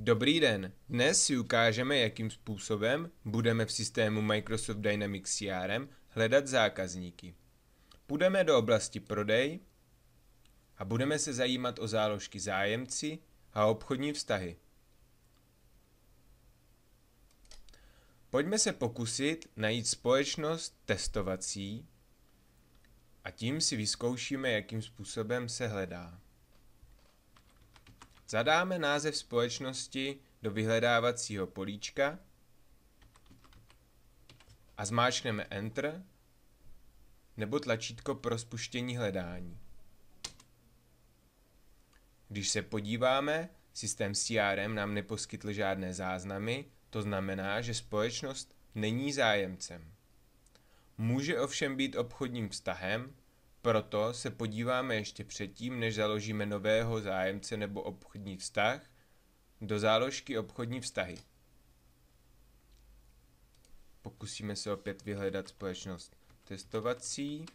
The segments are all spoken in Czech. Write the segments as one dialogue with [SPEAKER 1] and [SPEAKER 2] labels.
[SPEAKER 1] Dobrý den, dnes si ukážeme, jakým způsobem budeme v systému Microsoft Dynamics CRM hledat zákazníky. Půjdeme do oblasti Prodej a budeme se zajímat o záložky zájemci a obchodní vztahy. Pojďme se pokusit najít společnost testovací a tím si vyzkoušíme, jakým způsobem se hledá. Zadáme název společnosti do vyhledávacího políčka a zmáčkneme Enter nebo tlačítko pro spuštění hledání. Když se podíváme, systém CRM nám neposkytl žádné záznamy, to znamená, že společnost není zájemcem. Může ovšem být obchodním vztahem, proto se podíváme ještě předtím, než založíme nového zájemce nebo obchodní vztah, do záložky obchodní vztahy. Pokusíme se opět vyhledat společnost testovací.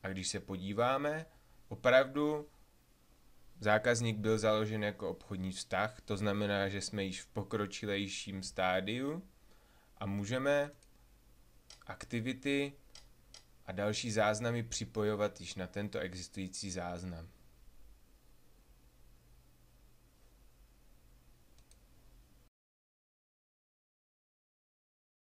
[SPEAKER 1] A když se podíváme, opravdu zákazník byl založen jako obchodní vztah, to znamená, že jsme již v pokročilejším stádiu a můžeme aktivity a další záznamy připojovat již na tento existující záznam.